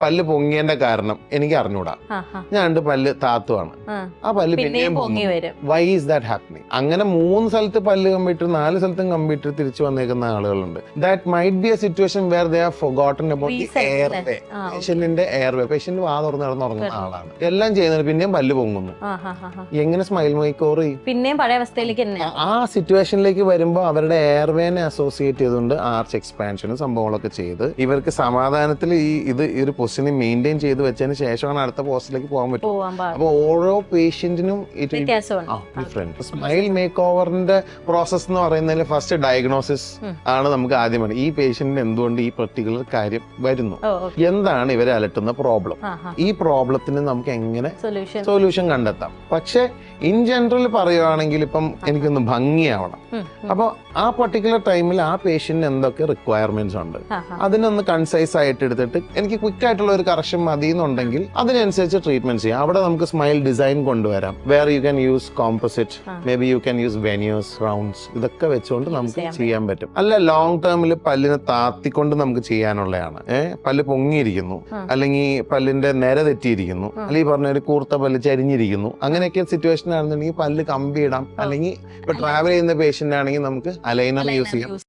പല്ല് പൊങ്ങിയതിന്റെ കാരണം എനിക്ക് അറിഞ്ഞൂടാ. ഞാൻ 2 പല്ല് താത്തുവാണ്, ആ പല്ല് പിന്നെയും പൊങ്ങി. Why is that happening? അങ്ങനെ 3 സ്ഥലത്ത് പല്ല് കമ്പിട്ട് 4 സ്ഥലത്തും കമ്പിട്ട് തിരിച്ചു വന്നേക്കുന്ന ആളുകളുണ്ട്. That might be a situation where they have forgotten about the airway. പേഷ്യന്റിന്റെ എയർവേ, പേഷ്യന്റ് വാ തുറന്ന് നടന്നുറങ്ങുന്ന ആളാണ്, എല്ലാം ചെയ്യുന്നത് പിന്നെയും പല്ല് പൊങ്ങുന്നു. എങ്ങനെ സ്മൈൽ മേക്ക് ഓവർ ചെയ്യും? പിന്നെയും പഴയ അവസ്ഥയിലേക്ക് ആ സിറ്റുവേഷനിലേക്ക് വരുമ്പോൾ അവരുടെ എയർവേനെ അസോസിയേറ്റ് ചെയ്തുകൊണ്ട് ആർച്ച് എക്സ്പാൻഷനും സംഭവങ്ങളൊക്കെ ചെയ്ത് ഇവർക്ക് സമാധാനത്തിൽ ഈ ഒരു പൊസിഷനെ മെയിൻറ്റെയിൻ ചെയ്ത് വെച്ചതിന് ശേഷമാണ് അടുത്ത പോസ്റ്റിലേക്ക് പോകാൻ പറ്റും. അപ്പൊ ഓരോ പേഷ്യന്റിനും ഡിഫറെന്റ്. സ്മൈൽ മേക്ക് ഓവറിന്റെ പ്രോസസ് എന്ന് പറയുന്നതിൽ ഫസ്റ്റ് ഡയഗ്നോസിസ് ആണ് നമുക്ക് ആദ്യം വേണം. ഈ പേഷ്യന്റിന് എന്തുകൊണ്ട് ഈ പെർട്ടിക്കുലർ കാര്യം വരുന്നു, എന്താണ് ഇവരെ അലട്ടുന്ന പ്രോബ്ലം, ഈ പ്രോബ്ലത്തിന് നമുക്ക് എങ്ങനെ സൊല്യൂഷൻ കണ്ടെത്താം. പക്ഷെ ഇൻ ജനറൽ പറയുവാണെങ്കിൽ ഇപ്പം എനിക്കൊന്ന് ഭംഗിയാവണം. അപ്പൊ ആ പർട്ടിക്കുലർ ടൈമിൽ ആ പേഷ്യന്റിന് എന്തൊക്കെ റിക്വയർമെന്റ്സ് ഉണ്ട് അതിനൊന്ന് കൺസൈസ് ആയിട്ട് എടുത്തിട്ട് എനിക്ക് ക്വിക്ക് ആയിട്ടുള്ള ഒരു കറക്ഷൻ മതി എന്നുണ്ടെങ്കിൽ അതിനനുസരിച്ച് ട്രീറ്റ്മെന്റ് ചെയ്യാം. അവിടെ നമുക്ക് സ്മൈൽ ഡിസൈൻ കൊണ്ടുവരാം. Where you can use composite, maybe you can use veneers, rounds, ഇതൊക്കെ വെച്ചുകൊണ്ട് നമുക്ക് ചെയ്യാൻ പറ്റും. അല്ല ലോങ് ടേമിൽ പല്ലിനെ താത്തിക്കൊണ്ട് നമുക്ക് ചെയ്യാനുള്ളതാണ്. പല്ല് പൊങ്ങിയിരിക്കുന്നു, അല്ലെങ്കിൽ പല്ലിന്റെ നിര തെറ്റിയിരിക്കുന്നു, അല്ലെങ്കിൽ പറഞ്ഞ ഒരു കൂർത്ത പല്ല് ചരിഞ്ഞിരിക്കുന്നു, അങ്ങനെയൊക്കെ സിറ്റുവേഷൻ ആണെന്നുണ്ടെങ്കിൽ പല്ല് കമ്പി ഇടാം. അല്ലെങ്കിൽ ഇപ്പൊ ട്രാവൽ ചെയ്യുന്ന പേഷ്യന്റ് ആണെങ്കിൽ നമുക്ക് അലൈനർ യൂസ് ചെയ്യാം.